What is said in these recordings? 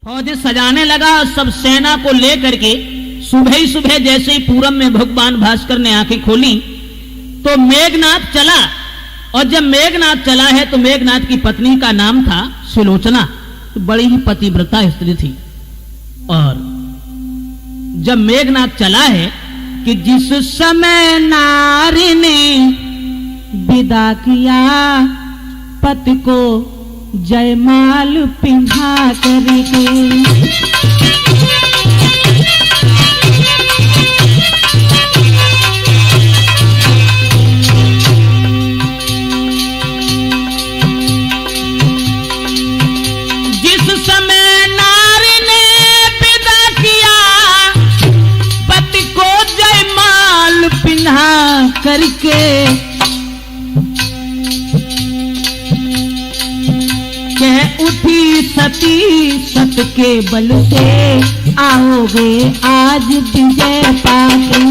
फौज सजाने लगा और सब सेना को लेकर के सुबह ही सुबह जैसे ही पूरब में भगवान भास्कर ने आंखें खोली तो मेघनाथ चला। और जब मेघनाथ चला है तो मेघनाथ की पत्नी का नाम था सुलोचना, तो बड़ी ही पतिव्रता स्त्री थी। और जब मेघनाथ चला है कि जिस समय नारी ने विदा किया पति को जयमाल पिन्हा करके, जिस समय नारी ने विदा किया पति को जयमाल पिन्हा करके, कह उठी सती सत के बल से आओगे आज विजय पाके।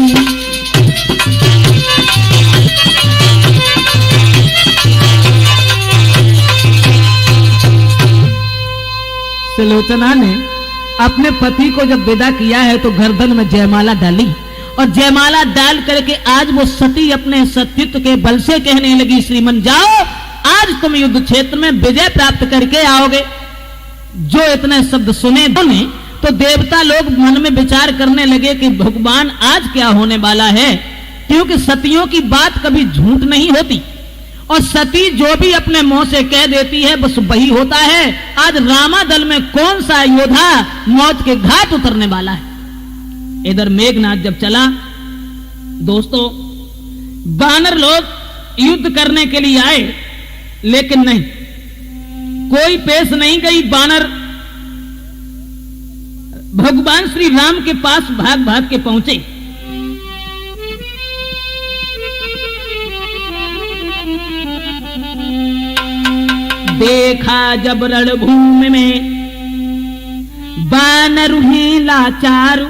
सुलोचना ने अपने पति को जब विदा किया है तो गर्दन में जयमाला डाली और जयमाला डाल करके आज वो सती अपने सतीत्व के बल से कहने लगी, श्रीमन जाओ आज तुम युद्ध क्षेत्र में विजय प्राप्त करके आओगे। जो इतने शब्द सुने तो देवता लोग मन में विचार करने लगे कि भगवान आज क्या होने वाला है, क्योंकि सतियों की बात कभी झूठ नहीं होती और सती जो भी अपने मुंह से कह देती है बस वही होता है। आज रामादल में कौन सा योद्धा मौत के घाट उतरने वाला है। इधर मेघनाथ जब चला, दोस्तों वानर लोग युद्ध करने के लिए आए लेकिन नहीं, कोई पेश नहीं गई। वानर भगवान श्री राम के पास भाग भाग के पहुंचे। देखा जब रणभूमि में वानर हैं लाचार,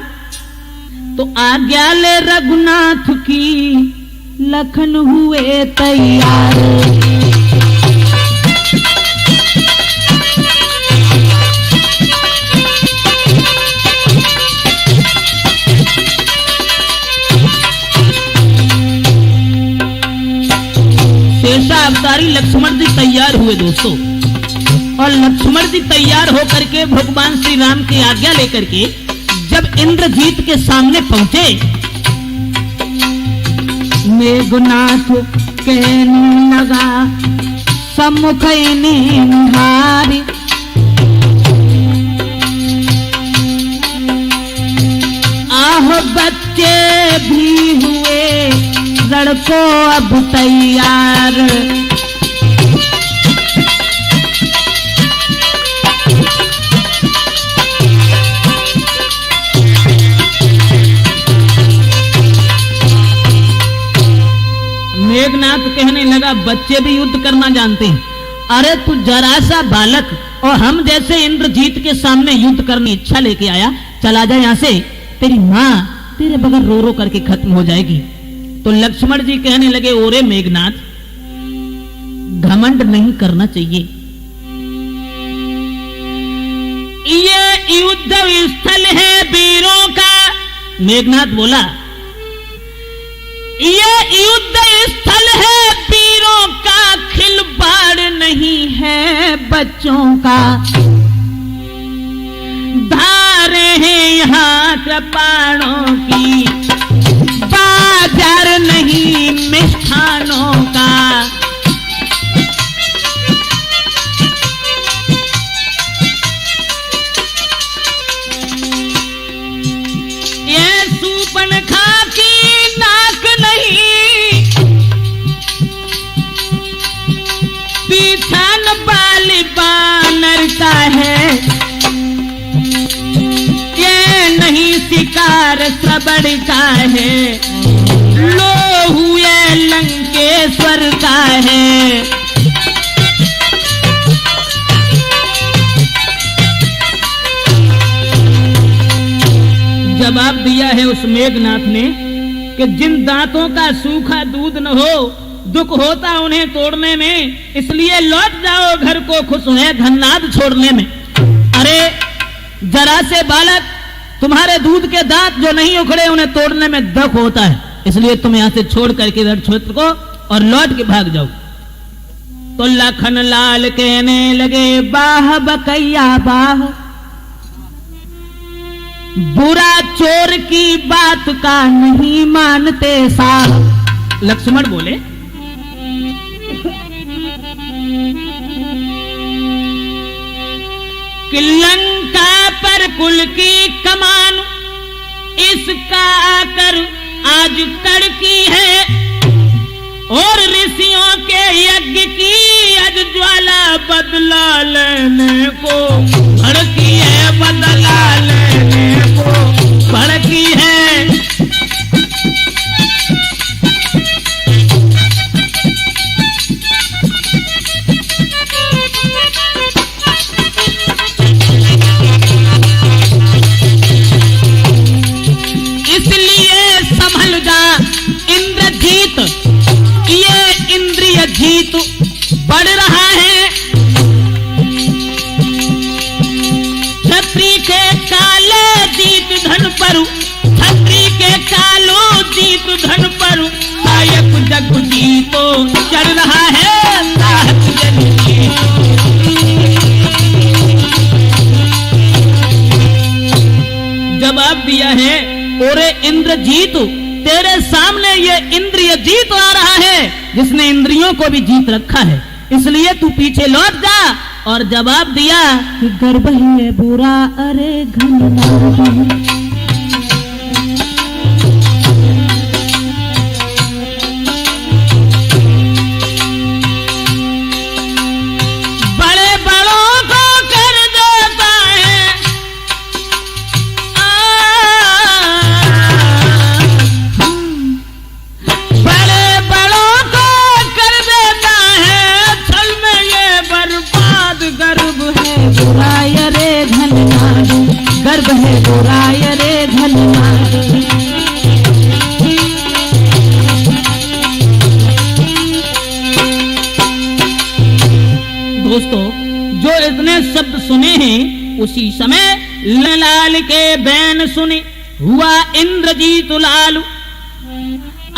तो आज्ञा ले रघुनाथ की लखन हुए तैयार। शेषावतारी लक्ष्मण जी तैयार हुए दोस्तों, और लक्ष्मण जी तैयार होकर के भगवान श्री राम की आज्ञा लेकर के जब इंद्रजीत के सामने पहुंचे, मेघनाथ कहने लगा सम्मुख निहारी, आह बच्चे भी हुए रण को अब तैयार। मेघनाथ कहने लगा बच्चे भी युद्ध करना जानते हैं, अरे तू जरा सा बालक और हम जैसे इंद्रजीत के सामने युद्ध करने इच्छा लेके आया, चला जा यहां से, तेरी मां तेरे बगैर रो रो करके खत्म हो जाएगी। तो लक्ष्मण जी कहने लगे, ओरे मेघनाथ घमंड नहीं करना चाहिए, ये युद्ध स्थल है वीरों का। मेघनाथ बोला, ये युद्ध स्थल है वीरों का, खिलवाड़ नहीं है बच्चों का। धारे हैं यहाँ कृपाणों की, बाजार नहीं मिष्ठानों का। ये सूर्पणखा की नाक नहीं, पीछान वाली बानर का है। ये नहीं शिकार श्रवण का है, लो हुए लंकेश्वर का है। जवाब दिया है उस मेघनाथ ने कि जिन दांतों का सूखा दूध न हो, दुख होता उन्हें तोड़ने में, इसलिए लौट जाओ घर को, खुश है धन्नाद छोड़ने में। अरे जरा से बालक तुम्हारे दूध के दांत जो नहीं उखड़े उन्हें तोड़ने में दख होता है, इसलिए तुम यहां से छोड़ करके रण क्षेत्र को और लौट के भाग जाओ। तो लखन लाल कहने लगे बाह बकैया बाह, बुरा चोर की बात का नहीं मानते साहब। लक्ष्मण बोले कि लंका पर कुल की कमान इसका आकर आज कड़की है, और ऋषियों के यज्ञ की अज ज्वाला बदला लेने को भड़की है, बदला लेने को भड़की है। इसलिए संभल जा इंद्रजीत, ये इंद्रिय जीत बढ़ रहा है। छत्री के काले जीत धन पर, छत्री के कालो जीत धन पर, नायक जग जीतो चढ़ रहा है साहस जन। जवाब दिया है ओरे इंद्रजीत, तेरे सामने ये इंद्रिय जीत आ रहा है जिसने इंद्रियों को भी जीत रखा है, इसलिए तू पीछे लौट जा। और जवाब दिया कि गर्भ है बुरा अरे घन, गर्भ है बुराय रे धनवाद। दोस्तों, जो इतने शब्द सुने हैं उसी समय लाल के बैन सुने, हुआ इंद्रजीत लाल।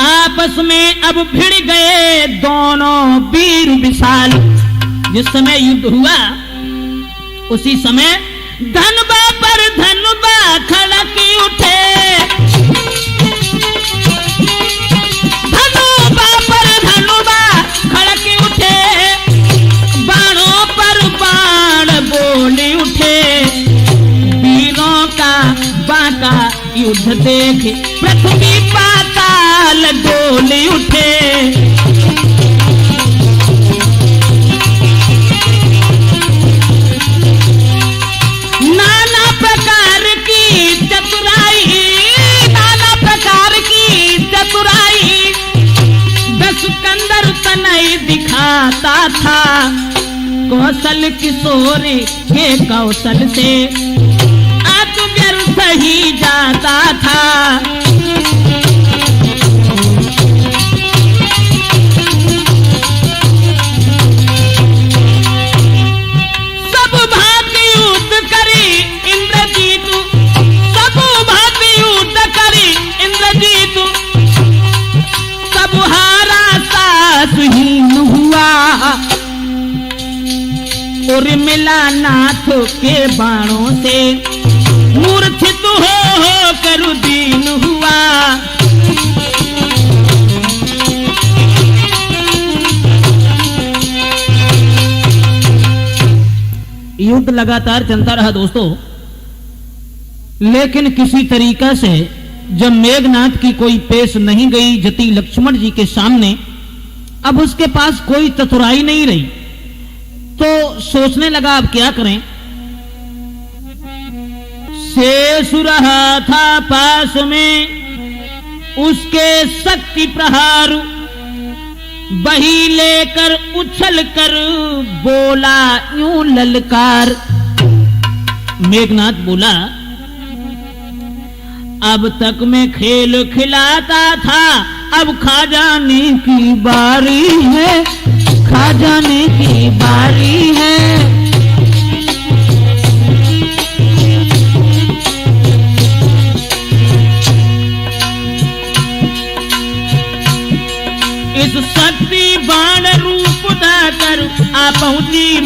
आपस में अब भिड़ गए दोनों वीर विशाल। जिस समय युद्ध हुआ उसी समय धनबा पर धनबा खड़क उठे, धनुबा पर धनुबा खड़क उठे, बाणों पर बाण बोल उठे। वीरों का बांका युद्ध देख पृथ्वी पाताल डोल उठे। नाना प्रकार की चतुराई दस कंदर तनय दिखाता था, कौशल किशोर के कौशल से आत्म व्यर्थ ही जाता था। सब भांति युद्ध करी इंद्रजीत, सब भांति युद्ध करी इंद्रजीत, सब हारा सासहीन हुआ, और मिला नाथ के बाणों से मूर्छित हो कर दीन हुआ। युद्ध लगातार चलता रहा दोस्तों, लेकिन किसी तरीका से जब मेघनाथ की कोई पेश नहीं गई जति लक्ष्मण जी के सामने, अब उसके पास कोई चतुराई नहीं रही, तो सोचने लगा अब क्या करें। शेष रहा था पास में उसके शक्ति प्रहार, वही लेकर उछल कर बोला यूं ललकार। मेघनाथ बोला अब तक मैं खेल खिलाता था, अब खा जाने की बारी है, खा जाने की बारी है।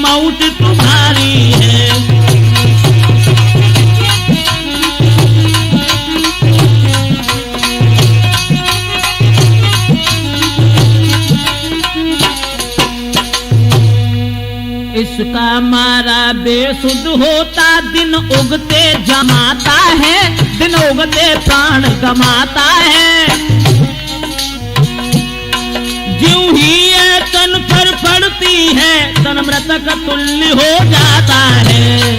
मौत तुम्हारी है। इसका मारा बेसुध होता दिन उगते जमाता है, दिन उगते प्राण गमाता है। ज्यों ही ये तन पर पड़ती है तन मृतक तुल्य हो जाता है।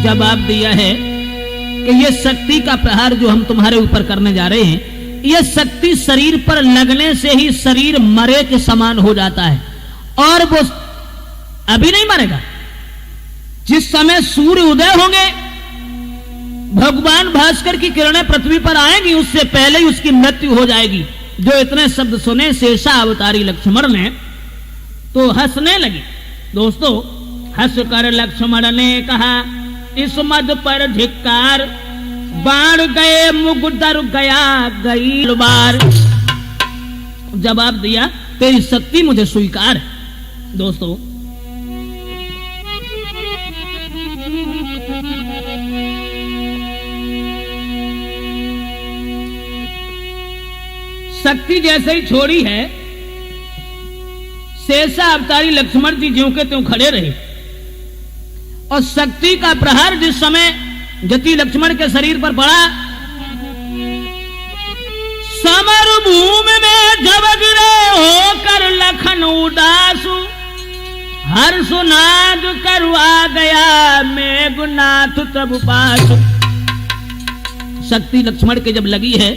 जवाब दिया है कि ये शक्ति का प्रहार जो हम तुम्हारे ऊपर करने जा रहे हैं, ये शक्ति शरीर पर लगने से ही शरीर मरे के समान हो जाता है और वो अभी नहीं मरेगा। जिस समय सूर्य उदय होंगे, भगवान भास्कर की किरणें पृथ्वी पर आएंगी, उससे पहले ही उसकी मृत्यु हो जाएगी। जो इतने शब्द सुने शेषा अवतारी लक्ष्मण ने तो हंसने लगे। दोस्तों, हंसकर लक्ष्मण ने कहा, इस मद पर धिक्कार, बाण गए मुगदर गया गई बार। जवाब दिया, तेरी शक्ति मुझे स्वीकार है। दोस्तों, शक्ति जैसे ही छोड़ी है, शेषा अवतारी लक्ष्मण जी ज्यों के त्यों खड़े रहे और शक्ति का प्रहार जिस समय जति लक्ष्मण के शरीर पर पड़ा, समर भूमि में जब गिरे होकर लखन उदासु, हर्षनाद करवा गया मेघनाथ तब पास। शक्ति लक्ष्मण के जब लगी है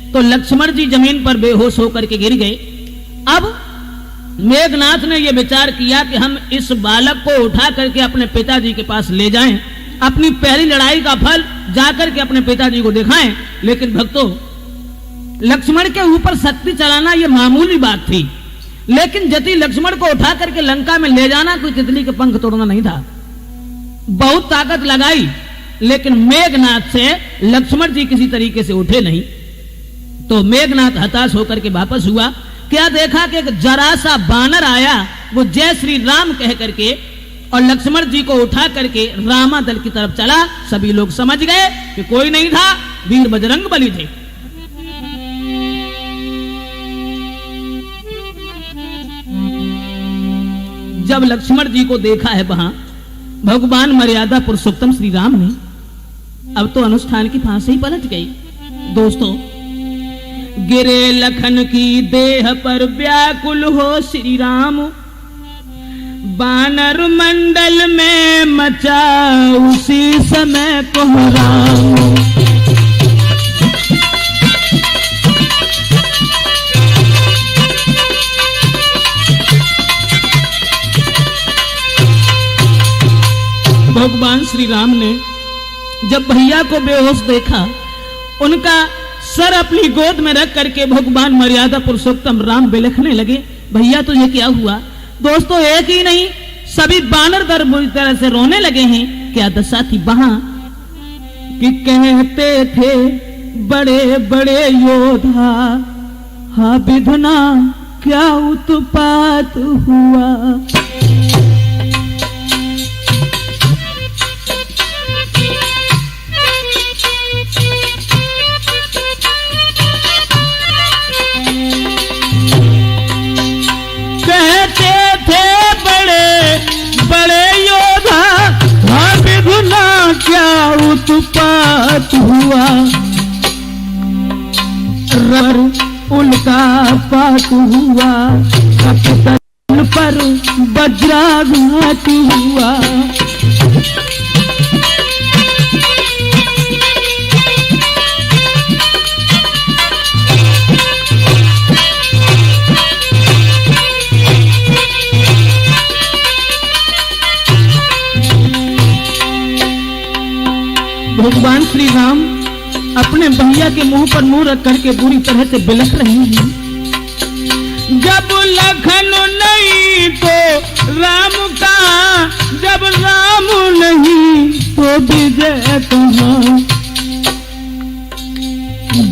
तो लक्ष्मण जी जमीन पर बेहोश होकर के गिर गए। अब मेघनाथ ने यह विचार किया कि हम इस बालक को उठा करके अपने पिताजी के पास ले जाएं, अपनी पहली लड़ाई का फल जाकर के अपने पिताजी को दिखाएं। लेकिन भक्तों, लक्ष्मण के ऊपर शक्ति चलाना यह मामूली बात थी, लेकिन जति लक्ष्मण को उठा करके लंका में ले जाना कोई तितली के पंख तोड़ना नहीं था। बहुत ताकत लगाई, लेकिन मेघनाथ से लक्ष्मण जी किसी तरीके से उठे नहीं। तो मेघनाथ हताश होकर के वापस हुआ। क्या देखा कि एक जरा सा बानर आया, वो जय श्री राम कह करके और लक्ष्मण जी को उठा करके रामा दल की तरफ चला। सभी लोग समझ गए कि कोई नहीं था, वीर बजरंग बली थे। जब लक्ष्मण जी को देखा है वहां भगवान मर्यादा पुरुषोत्तम श्री राम ने, अब तो अनुष्ठान की फांसी ही पलट गई। दोस्तों, गिरे लखन की देह पर व्याकुल हो श्री राम, बानर मंडल में मचा उसी समय कोहराम। भगवान श्री राम ने जब भैया को बेहोश देखा, उनका सर अपनी गोद में रख करके भगवान मर्यादा पुरुषोत्तम राम बिलखने लगे, भैया तुझे क्या हुआ? दोस्तों, एक ही नहीं, सभी बानर दर बुरी तरह से रोने लगे हैं। क्या दशा थी वहां कि कहते थे बड़े बड़े योद्धा, हा विधना क्या उत्पात हुआ। उत्पात हुआ, रर उल्का पात हुआ, कपतन पर वज्राघात हुआ। भगवान श्री राम अपने भैया के मुंह पर मुंह रख करके बुरी तरह से बिलख रहे हैं। जब लखन नहीं नहीं तो राम का, जब राम नहीं तो विजय कहाँ,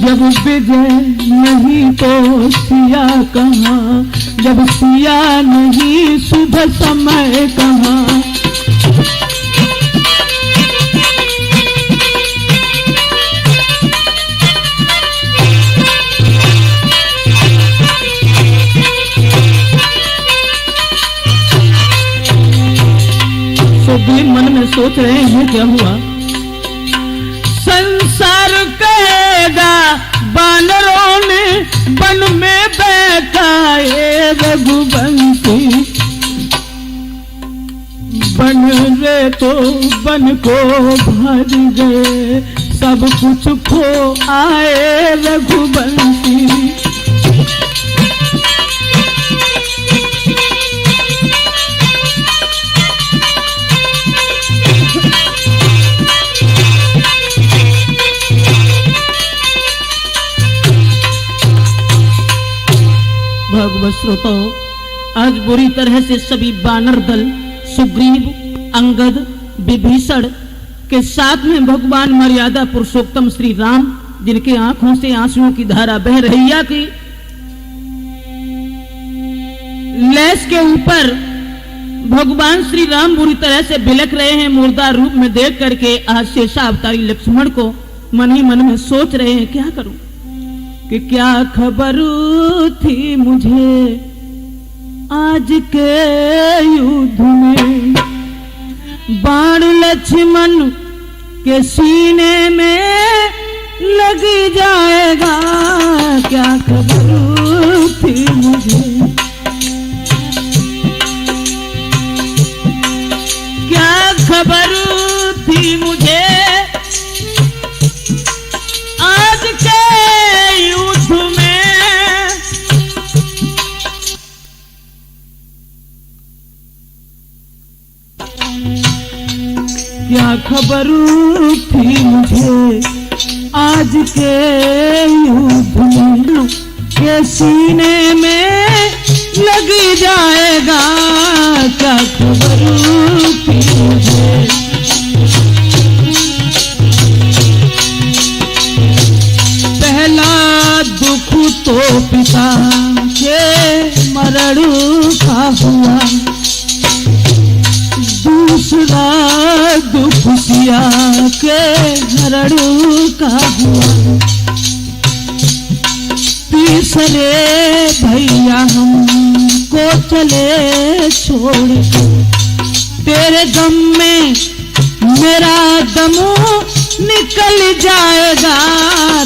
जब विजय नहीं तो सिया कहाँ, जब सिया नहीं शुभ समय कहाँ। वीर मन में सोच रहे हैं क्या हुआ। संसार कहेगा बानरों ने वन में बैठाए रघुवंशी, बन रे तो बन को भर गए, सब कुछ खो आए रघुवंशी। भगवत श्रोताओ, आज बुरी तरह से सभी वानर दल सुग्रीव, अंगद, विभीषण के साथ में भगवान मर्यादा पुरुषोत्तम श्री राम, जिनके आंखों से आंसुओं की धारा बह रही है कि लेस के ऊपर भगवान श्री राम बुरी तरह से बिलख रहे हैं। मुर्दा रूप में देख करके आज शेषावतारी लक्ष्मण को मन ही मन में सोच रहे हैं क्या करूं, कि क्या खबर थी मुझे आज के युद्ध में, बाण लक्ष्मण के सीने में लग जाएगा, क्या खबर थी मुझे, क्या खबर थी मुझे आज के युद्ध में। क्या खबर थी मुझे आज के युद्ध में, के सीने में लग जाएगा, क्या खबर थी मुझे। पहला दुख तो पिता के मरण का हुआ, दूसरा दुख सिया के हरण का हुआ, तीसरे भैया हमको चले छोड़ के, तेरे गम में मेरा दम निकल जाएगा,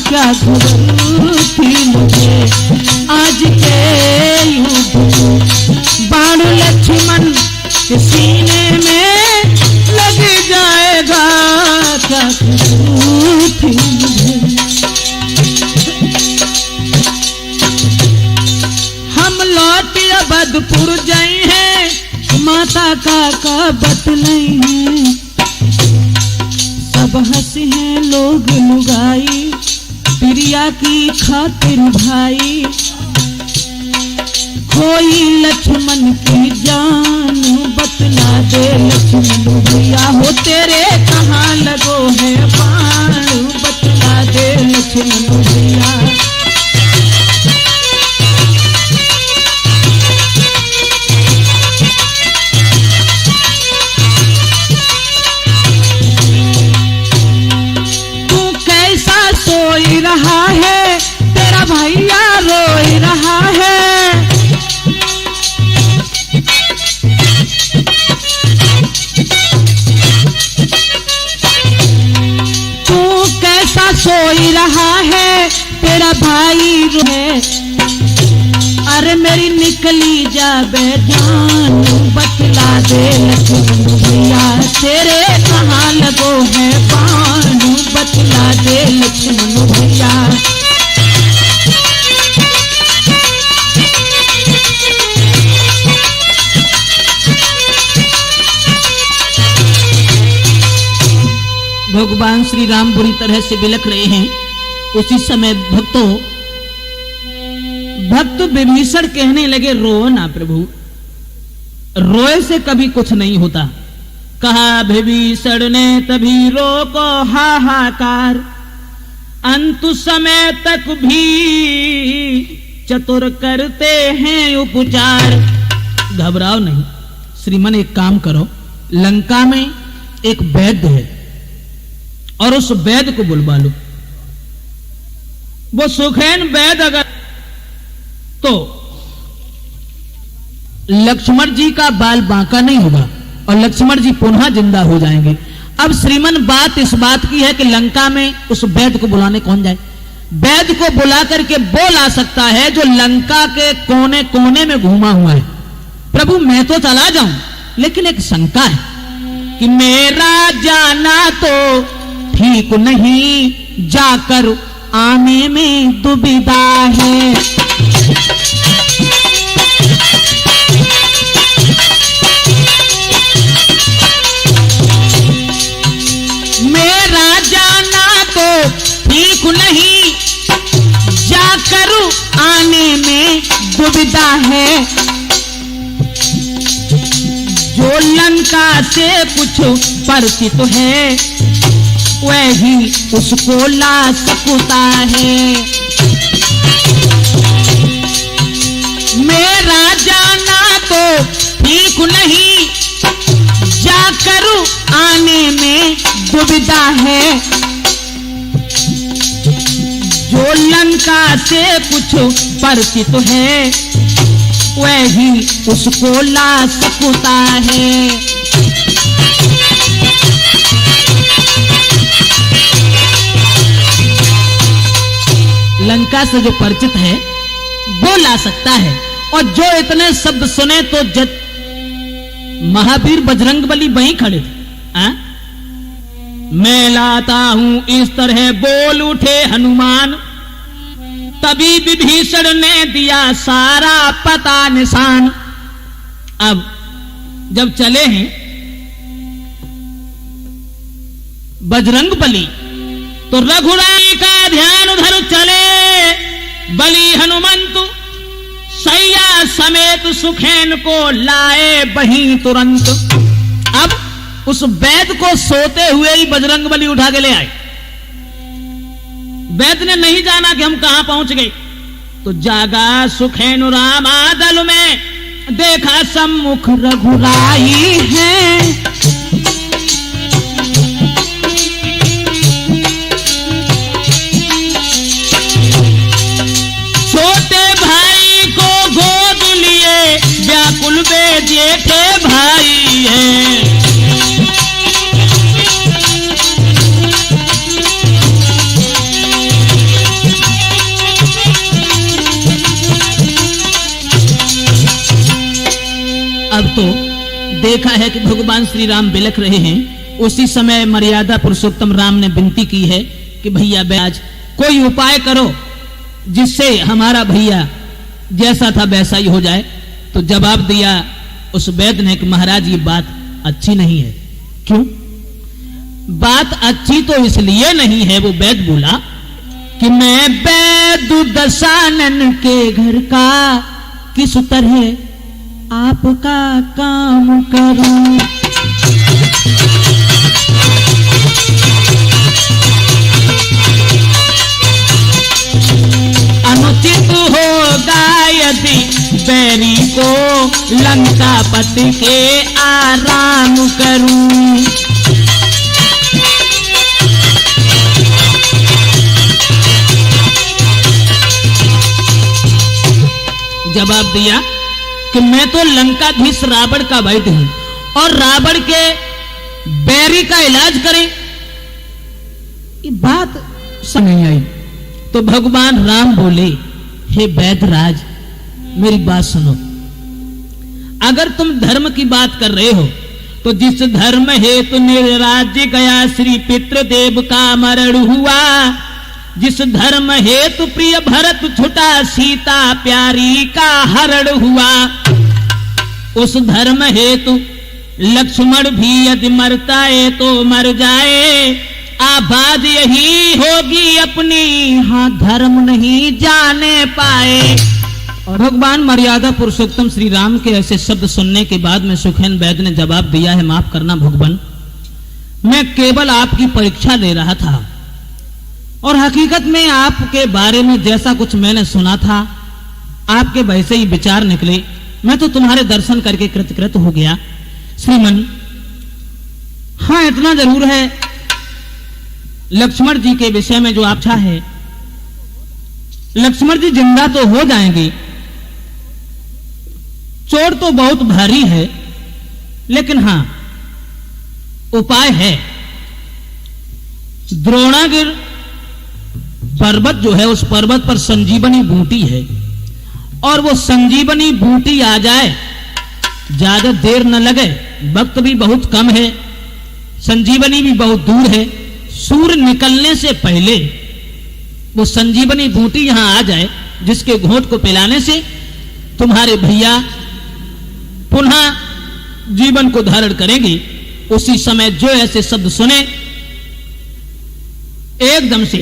क्या खबर थी मुझे आज के युद्ध में, बाण लक्ष्मण के सीने में लग जाएगा, क्या खबर थी मुझे। हम लौट अवधपुर जाए हैं, माता का बतलाई है, सब हंसे हैं लोग लुगाई, प्रिया की खातिर भाई, कोई लक्ष्मण की जान बतला दे लक्ष्मण भैया, हो तेरे कहाँ लगो है बाण, बतला दे लक्ष्मण भैया। सोई रहा है तेरा भैया रोई रहा है, तू कैसा सोई रहा है तेरा भाई रोए, अरे मेरी निकली जाबे जान, बतला दे लक्ष्मण भैया, तेरे कहाँ लगो है बाण, बतला दे लक्ष्मण भैया। भगवान श्री राम बुरी तरह से बिलख रहे हैं। उसी समय भक्त विभीषण कहने लगे, रो ना प्रभु, रोए से कभी कुछ नहीं होता। कहा विभीषण ने तभी रोको हाहाकार, अंत समय तक भी चतुर करते हैं उपचार। घबराओ नहीं श्रीमन, एक काम करो, लंका में एक वैद्य है और उस वैद्य को बुलवा लो। वो सुखैन वैद्य अगर तो लक्ष्मण जी का बाल बांका नहीं होगा और लक्ष्मण जी पुनः जिंदा हो जाएंगे। अब श्रीमन बात इस बात की है कि लंका में उस वैद्य को बुलाने कौन जाए? वैद्य को बुला करके वो ला सकता है जो लंका के कोने कोने में घूमा हुआ है। प्रभु मैं तो चला जाऊं, लेकिन एक शंका है कि मेरा जाना तो ठीक नहीं, जाकर आने में दुविधा है। मेरा जाना तो ठीक नहीं, जाकर आने में दुविधा है। जो लंका से कुछ परिचित है वही उसको ला सकता है। मेरा जाना तो ठीक नहीं, जाकर आने में दुविधा है। जो लंका से कुछ परिचित है वही उसको ला सकता है। लंका से जो परिचित है वो ला सकता है। और जो इतने शब्द सुने तो महावीर बजरंगबली वहीं खड़े थे। मैं लाता हूं इस तरह बोल उठे हनुमान, तभी विभीषण ने दिया सारा पता निशान। अब जब चले हैं बजरंगबली तो रघुराई का ध्यान उधर चले। बली हनुमंत सैया समेत सुखैन को लाए वहीं तुरंत। अब उस वैद्य को सोते हुए ही बजरंगबली उठा के ले आए। वैद्य ने नहीं जाना कि हम कहां पहुंच गए, तो जागा सुखैन रामा दल में, देखा सम्मुख रघुराई है। छोटे भाई को गोद लिए व्याकुल वे जेठे भाई हैं। अब तो देखा है कि भगवान श्री राम बिलख रहे हैं। उसी समय मर्यादा पुरुषोत्तम राम ने विनती की है कि भैया आज कोई उपाय करो जिससे हमारा भैया जैसा था वैसा ही हो जाए। तो जवाब दिया उस वैद्य ने कि महाराज ये बात अच्छी नहीं है। क्यों? बात अच्छी तो इसलिए नहीं है, वो वैद्य बोला कि मैं वैद्य दशानन के घर का किस तरह आपका काम करूं। अनुचित होगा यदि बैरी को लंकापति के आराम करूं। जवाब दिया कि मैं तो लंकाधीश रावण का वैद्य हूं और रावण के बैरी का इलाज करें, ये बात समझ नहीं आई। तो भगवान राम बोले, हे वैद्यराज मेरी बात सुनो। अगर तुम धर्म की बात कर रहे हो तो जिस धर्म हेतु निर्राज्य गया श्री पितृदेव का मरण हुआ, जिस धर्म हेतु प्रिय भरत छुटा सीता प्यारी का हरण हुआ, उस धर्म हेतु लक्ष्मण भी यदि मरता है तो मर जाए। आबाद यही होगी अपनी, हाँ धर्म नहीं जाने पाए। और भगवान मर्यादा पुरुषोत्तम श्री राम के ऐसे शब्द सुनने के बाद में सुखेन वैद्य ने जवाब दिया है, माफ करना भगवान, मैं केवल आपकी परीक्षा ले रहा था और हकीकत में आपके बारे में जैसा कुछ मैंने सुना था आपके वैसे ही विचार निकले। मैं तो तुम्हारे दर्शन करके कृतकृत हो गया श्रीमन। हाँ, इतना जरूर है, लक्ष्मण जी के विषय में जो आशा है, लक्ष्मण जी जिंदा तो हो जाएंगे, चोट तो बहुत भारी है, लेकिन हां उपाय है। द्रोणागिर पर्वत जो है, उस पर्वत पर संजीवनी बूटी है और वो संजीवनी बूटी आ जाए, ज्यादा देर न लगे, वक्त भी बहुत कम है, संजीवनी भी बहुत दूर है, सूर्य निकलने से पहले वो संजीवनी बूटी यहां आ जाए, जिसके घोंट को पिलाने से तुम्हारे भैया पुनः जीवन को धारण करेंगे। उसी समय जो ऐसे शब्द सुने, एकदम से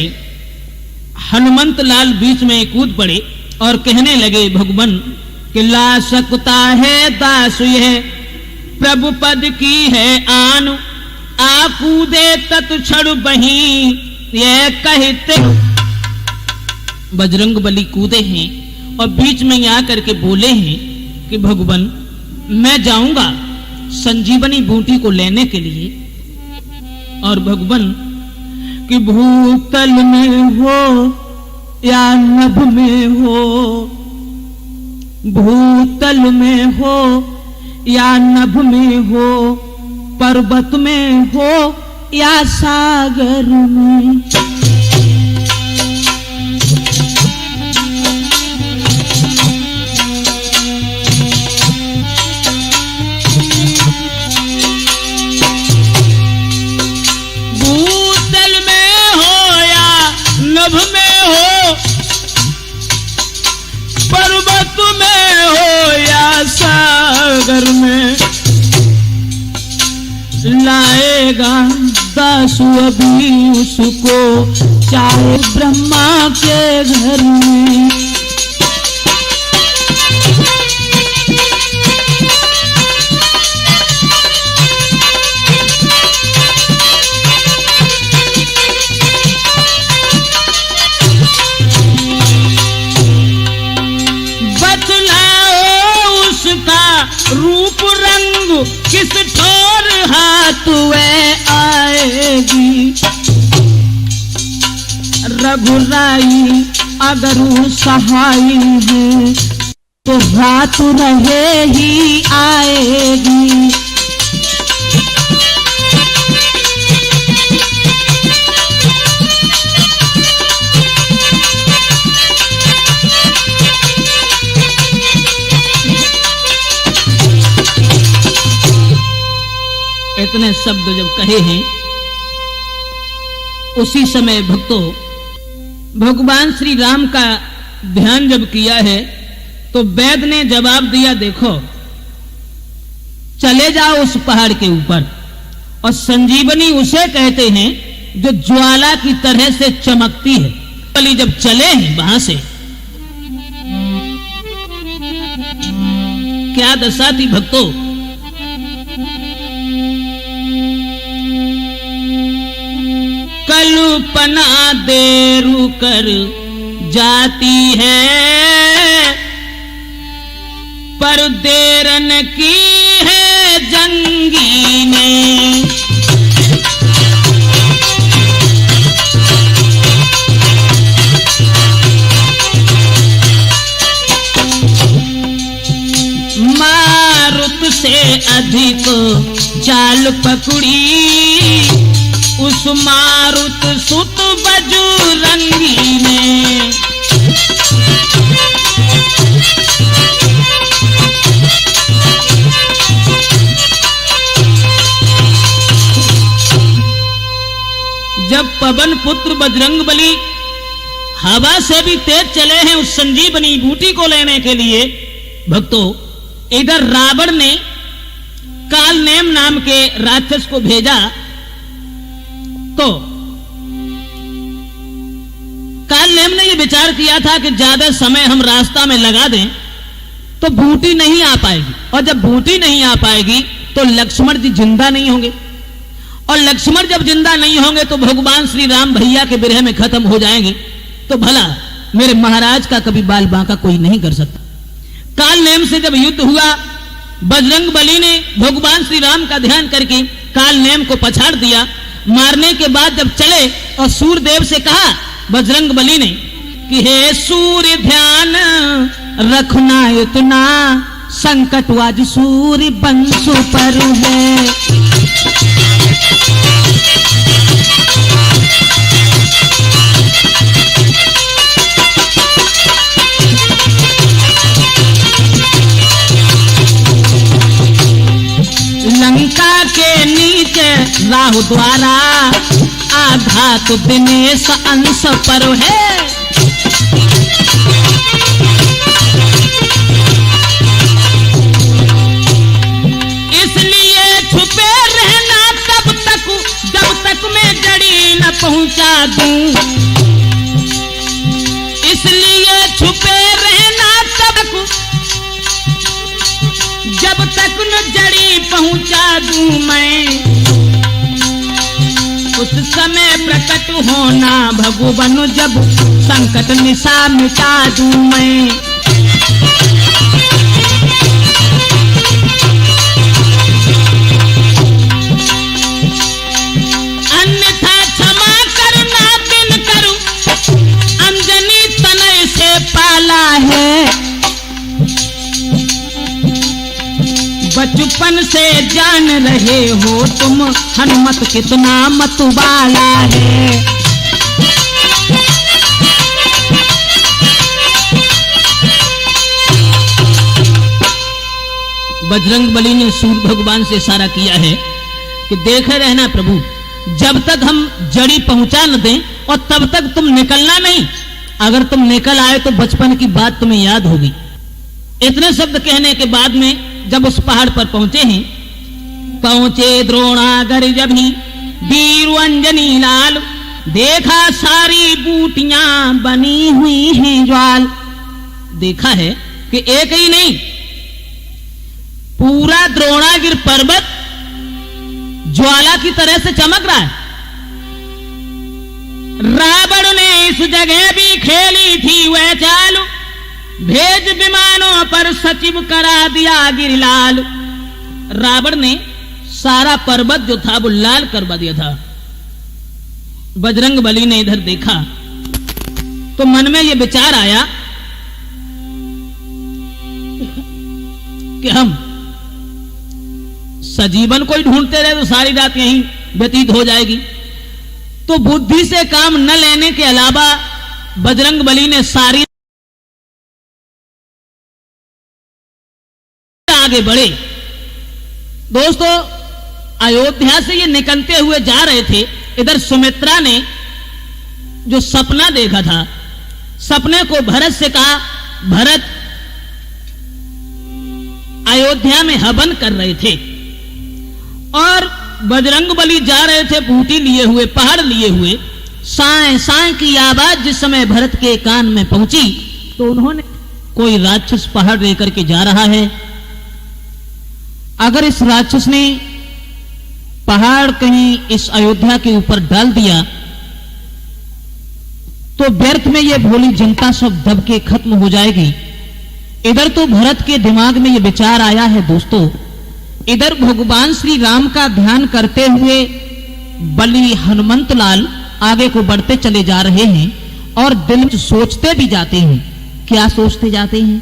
हनुमंत लाल बीच में कूद पड़े और कहने लगे, भगवान कि ला सकता है दास यह प्रभु पद की है आन, आ कूदे तत्क्षण बही यह कहते। बजरंग बली कूदे हैं और बीच में आकर के बोले हैं कि भगवान मैं जाऊंगा संजीवनी बूटी को लेने के लिए, और भगवान कि भूतल में हो या नभ में हो, भूतल में हो या नभ में हो, पर्वत में हो या सागर में, सागर में लाएगा दासु अभी उसको, चाहे ब्रह्मा के घर में। रूप रंग किस ठोर हाथ वे आएगी, रघुराई अगर सहाय है तो रात रहे ही आएगी। इतने शब्द जब कहे हैं, उसी समय भक्तों भगवान श्री राम का ध्यान जब किया है तो वैद्य ने जवाब दिया, देखो चले जाओ उस पहाड़ के ऊपर, और संजीवनी उसे कहते हैं जो ज्वाला की तरह से चमकती है। बलि जब चले हैं वहां से, क्या दशा थी भक्तों। कल्पना देरु कर जाती है, पर देर न की है जंगी ने। मारुत से अधिक चाल पकड़ी, उस मारुत सुत बजरंगी ने। जब पवन पुत्र बजरंगबली हवा से भी तेज चले हैं उस संजीवनी बूटी को लेने के लिए, भक्तों इधर रावण ने कालनेम नाम के राक्षस को भेजा, तो काल नेम ने यह विचार किया था कि ज्यादा समय हम रास्ता में लगा दें तो बूटी नहीं आ पाएगी, और जब बूटी नहीं आ पाएगी तो लक्ष्मण जी जिंदा नहीं होंगे, और लक्ष्मण जब जिंदा नहीं होंगे तो भगवान श्री राम भैया के बिरह में खत्म हो जाएंगे, तो भला मेरे महाराज का कभी बाल बांका कोई नहीं कर सकता। काल नेम से जब युद्ध हुआ, बजरंग बली ने भगवान श्री राम का ध्यान करके काल नेम को पछाड़ दिया। मारने के बाद जब चले और सूर्यदेव से कहा बजरंग बली ने कि हे सूर्य ध्यान रखना इतना, संकट आज सूर्य बंसु पर है। लंका के नीचे राहु द्वारा, आघात दिनेश अंश पर है। इसलिए छुपे रहना तब तक जब तक मैं जड़ी न पहुंचा दूं। इसलिए छुपे रहना तब तक जब तक न जड़ी पहुंचा दूं मैं। उस समय प्रकट होना भगवान, जब संकट निशा मिटा दूं मैं। अन्यथा क्षमा करना बिन करूं, अंजनी तनय से पाला है। बचपन से जान रहे हो तुम, हनुमत कितना मतवाला है। बजरंग बली ने सूर्य भगवान से इशारा किया है कि देखे रहना प्रभु, जब तक हम जड़ी पहुंचा न दें और तब तक तुम निकलना नहीं। अगर तुम निकल आए तो बचपन की बात तुम्हें याद होगी। इतने शब्द कहने के बाद में जब उस पहाड़ पर पहुंचे हैं, पहुंचे द्रोणागर जब ही वीर अंजनी लाल, देखा सारी बूटियां बनी हुई हैं ज्वाल। देखा है कि एक ही नहीं, पूरा द्रोणागिर पर्वत ज्वाला की तरह से चमक रहा है। रावण ने इस जगह भी खेली थी वह चाल, भेज विमानों पर सचिव करा दिया गिरिलाल। रावण ने सारा पर्वत जो था वो लाल करवा दिया था। बजरंग बली ने इधर देखा तो मन में ये विचार आया कि हम सजीवन कोई ढूंढते रहे तो सारी रात यहीं व्यतीत हो जाएगी। तो बुद्धि से काम न लेने के अलावा बजरंग बली ने सारी आगे बढ़े। दोस्तों, अयोध्या से ये निकलते हुए जा रहे थे। इधर सुमित्रा ने जो सपना देखा था, सपने को भरत से कहा। भरत अयोध्या में हवन कर रहे थे और बजरंग बली जा रहे थे बूटी लिए हुए, पहाड़ लिए हुए। साए साए की आवाज जिस समय भरत के कान में पहुंची तो उन्होंने, कोई राक्षस पहाड़ लेकर के जा रहा है। अगर इस राक्षस ने पहाड़ कहीं इस अयोध्या के ऊपर डाल दिया तो व्यर्थ में ये भोली जनता सब दब के खत्म हो जाएगी। इधर तो भरत के दिमाग में ये विचार आया है दोस्तों। इधर भगवान श्री राम का ध्यान करते हुए बली हनुमंत लाल आगे को बढ़ते चले जा रहे हैं और दिल में सोचते भी जाते हैं। क्या सोचते जाते हैं?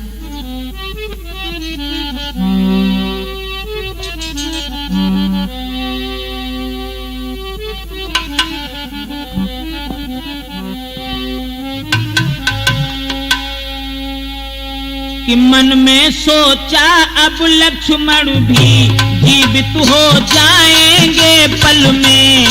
कि मन में सोचा अब लक्ष्मण भी जीवित हो जाएंगे पल में।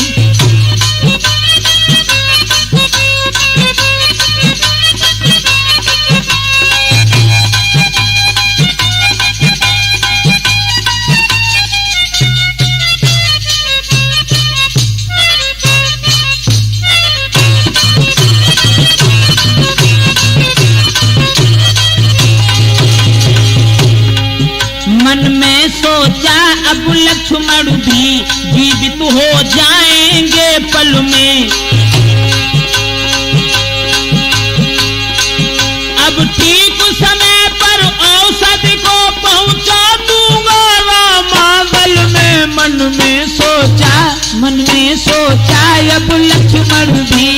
लक्ष्मण भी जीवित हो जाएंगे पल में। अब ठीक समय पर औषधि को पहुंचा दूंगा रामागल में। मन में सोचा अब लक्ष्मण भी।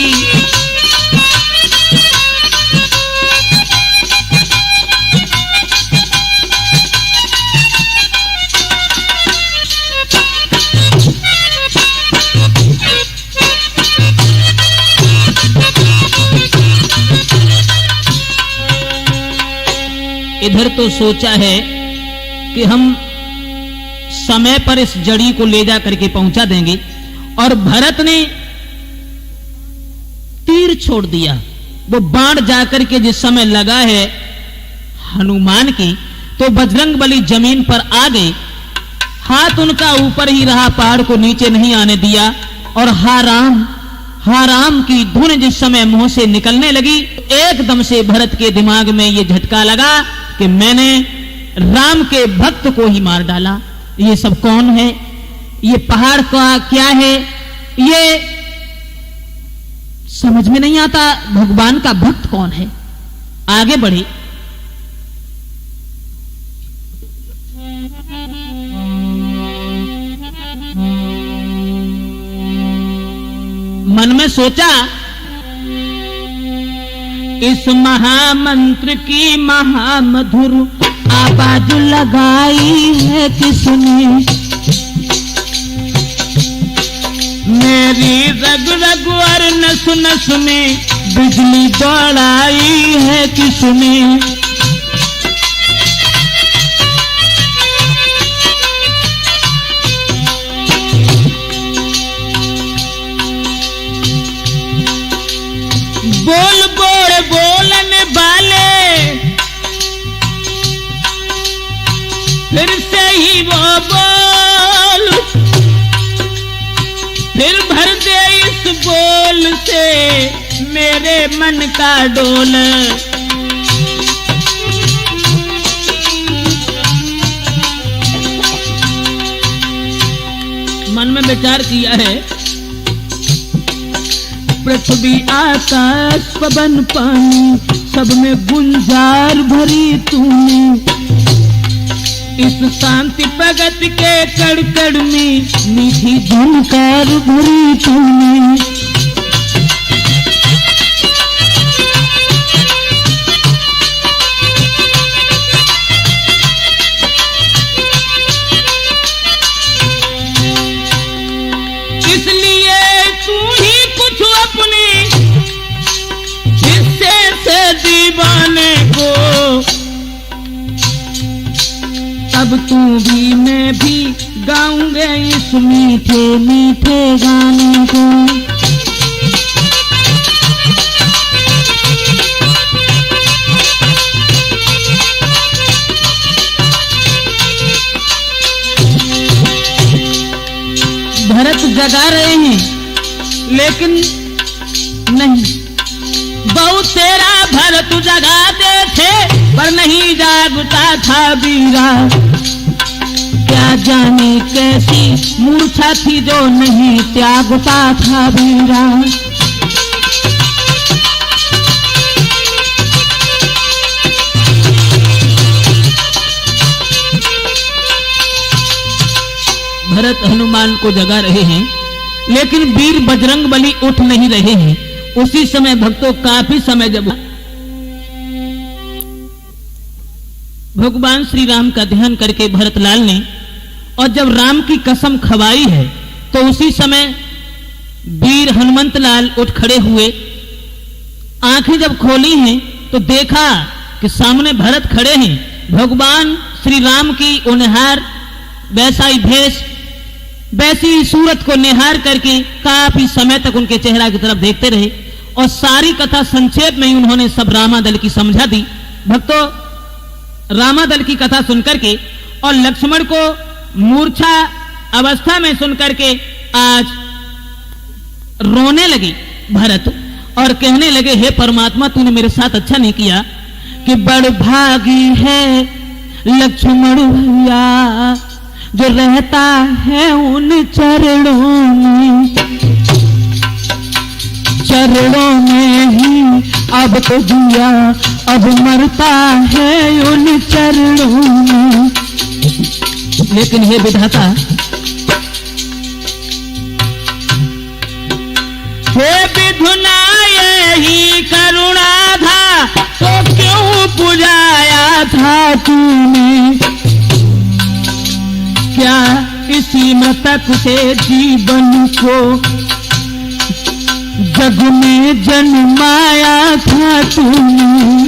इधर तो सोचा है कि हम समय पर इस जड़ी को ले जा करके पहुंचा देंगे, और भरत ने तीर छोड़ दिया। वो बाण जाकर के जिस समय लगा है हनुमान की, तो बजरंगबली जमीन पर आ गए। हाथ उनका ऊपर ही रहा, पहाड़ को नीचे नहीं आने दिया। और हा राम की धुन जिस समय मुंह से निकलने लगी, एकदम से भरत के दिमाग में यह झटका लगा कि मैंने राम के भक्त को ही मार डाला। ये सब कौन है? ये पहाड़ का क्या है? ये समझ में नहीं आता। भगवान का भक्त कौन है? आगे बढ़े। मन में सोचा, इस महामंत्र की महामधुर आवाज लगाई है किसने? मेरी रग रग और नस नस में बिजली दौड़ाई है किसने? बोल बोल बोलने वाले फिर से ही वो बोल, फिर भर दे इस बोल से मेरे मन का डोल। मन में विचार किया है, पृथ्वी आकाश पवन पानी सब में गुंजार भरी तूने। इस शांति प्रगति के कड़ कड़ में मीठी झनकार भरी तूने। इसलिए तू ही कुछ अपने हिस्से से दीवाने को, अब तू भी मैं भी गाऊंगे इस मीठे मीठे गाने को। भरत जगा रहे हैं, लेकिन नहीं, बहुत तेरा भरत जगाते थे पर नहीं जागता था बीरा। क्या जाने कैसी मूर्छा थी जो नहीं त्यागता था बीरा। भरत हनुमान को जगा रहे हैं, लेकिन वीर बजरंगबली उठ नहीं रहे हैं। उसी समय भक्तों काफी समय जब भगवान श्री राम का ध्यान करके भरतलाल ने, और जब राम की कसम खवाई है, तो उसी समय वीर हनुमंतलाल उठ खड़े हुए। आंखें जब खोली हैं तो देखा कि सामने भरत खड़े हैं। भगवान श्री राम की उनहार वैसा ही भेष, वैसी सूरत को निहार करके काफी समय तक उनके चेहरा की तरफ देखते रहे, और सारी कथा संक्षेप में ही उन्होंने सब रामादल की समझा दी। भक्तों, रामादल की कथा सुनकर के और लक्ष्मण को मूर्छा अवस्था में सुनकर के आज रोने लगे भरत, और कहने लगे, हे परमात्मा, तूने मेरे साथ अच्छा नहीं किया कि बड़ भागी है लक्ष्मण भैया, जो रहता है उन चरणों में ही अब तो दिया, अब मरता है उन चरणों में। लेकिन हे विधाता, हे विधुना यही करुणा था तो क्यों पुजाया था तूने, क्या इसी मृतक से जीवन को जग में जन्माया था तूने।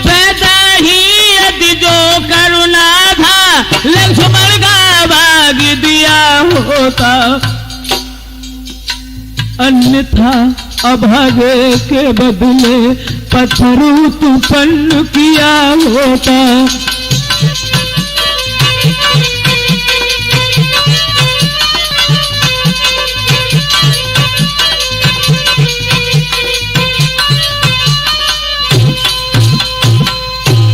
पैदा ही यदि जो करुणा था लक्ष्मण का भाग दिया होता, अन्यथा अभागे के बदले पत्थर उत्पन्न किया होता।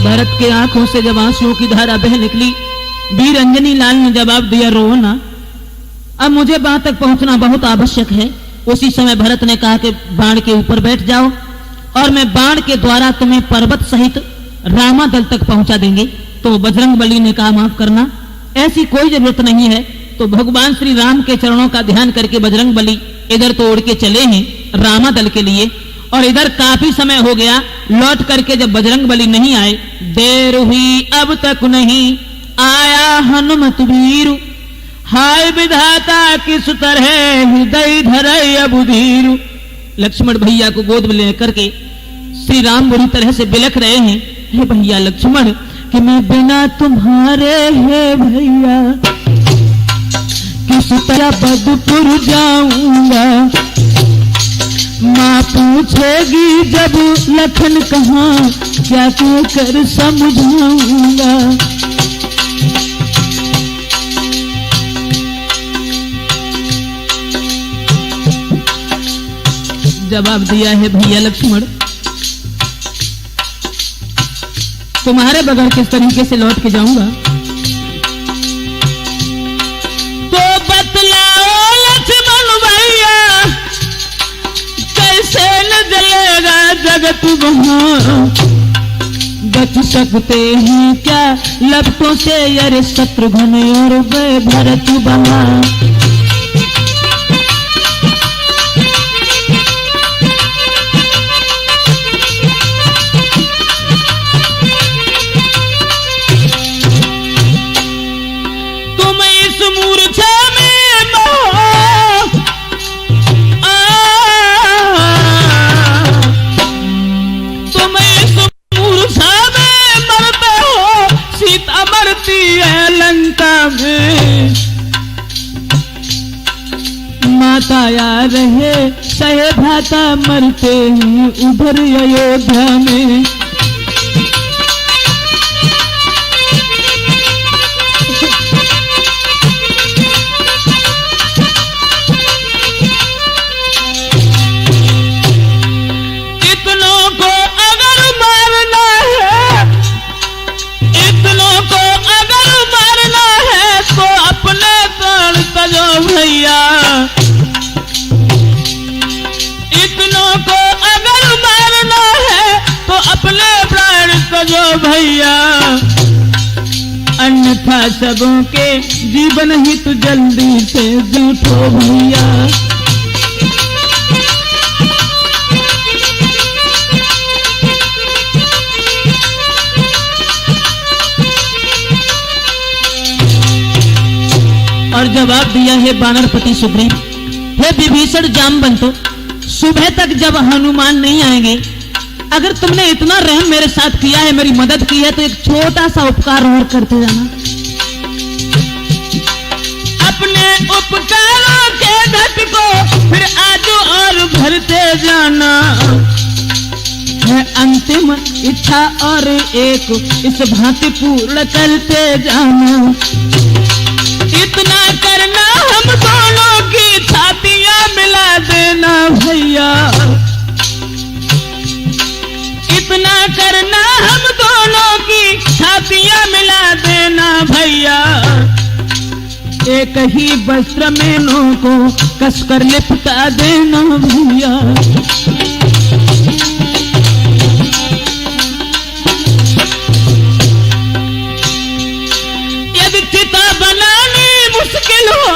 भरत के आंखों से जब आंसुओं की धारा बह निकली, वीर अंजनी लाल ने जवाब दिया, रो ना, अब मुझे वहां तक पहुंचना बहुत आवश्यक है। उसी समय भरत ने कहा कि बाण के ऊपर बैठ जाओ और मैं बाण के द्वारा तुम्हें पर्वत सहित रामादल तक पहुंचा देंगे। तो बजरंगबली ने कहा, माफ करना, ऐसी कोई जरूरत नहीं है। तो भगवान श्री राम के चरणों का ध्यान करके बजरंगबली इधर तो उड़ के चले हैं रामादल के लिए, और इधर काफी समय हो गया। लौट करके जब बजरंगबली नहीं आए, देर हुई अब तक नहीं आया हनुमत वीर, हाय विधाता किस तरह हृदय धरय अब धीर। लक्ष्मण भैया को गोद में लेकर के श्री राम बुरी तरह से बिलख रहे हैं, हे भैया लक्ष्मण, कि मैं बिना तुम्हारे हे भैया किस तरह बदपुर जाऊंगा। माँ पूछेगी जब लखन कहाँ, क्या कर समझाऊंगा। जवाब दिया है, भैया लक्ष्मण, तुम्हारे बगैर किस तरीके से लौट के जाऊंगा। तो बतलाओ लक्ष्मण भैया, कैसे न जलेगा जगत वहां, बच सकते हैं क्या लपटों से अरे शत्रुघ्न और वे भरत वहां। माता या रहे सहे भाता मरते हैं उधर अयोध्या में। इतनों को अगर मारना है, इतनों को अगर मारना है तो अपने प्राण तजो भैया, इतनों को अगर मारना है तो अपने प्राण तजो भैया, अन्यथा सबों के जीवन हित जल्दी से जूठो भैया। और जवाब दिया है वानरपति सुग्रीव, हे विभीषण जामवंतो, सुबह तक जब हनुमान नहीं आएंगे, अगर तुमने इतना रहम मेरे साथ किया है, मेरी मदद की है, तो एक छोटा सा उपकार और करते जाना। अपने उपकारों के घट को फिर आजू और भरते जाना है, अंतिम इच्छा और एक इस भांति पूर्ण करते जाना। इतना करना हम दोनों की छातियां मिला देना भैया, छातियां मिला देना भैया, एक ही वस्त्र में नो को कसकर लिपटा देना भैया। यदि चिता बनानी मुश्किल हो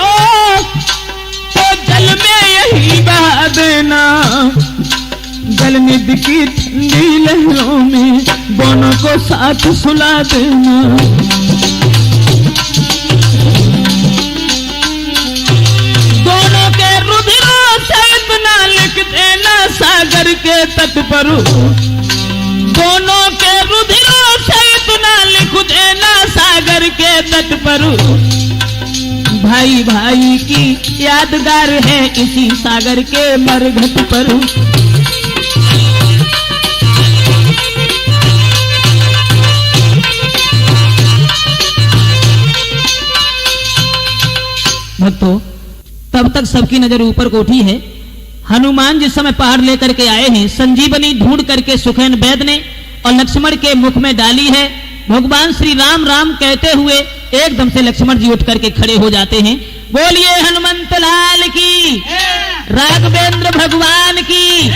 तो जल में यही बहा देना, जल निधि की ठंडी लहरों में दोनों को साथ सुला देना। दोनों के रुधिरों से इतना लिख देना सागर के तट पर, दोनों के रुधिरों से इतना लिख देना सागर के तट पर। भाई भाई की यादगार है इसी सागर के मरघट पर। भक्तों, तब तक सबकी नजर ऊपर को उठी है। हनुमान जिस समय पहाड़ लेकर के आए हैं, संजीवनी ढूंढ करके सुखेन वैद्य ने और लक्ष्मण के मुख में डाली है। भगवान श्री राम राम कहते हुए एकदम से लक्ष्मण जी उठ करके खड़े हो जाते हैं। बोलिए हनुमंत लाल की, राघवेंद्र भगवान की।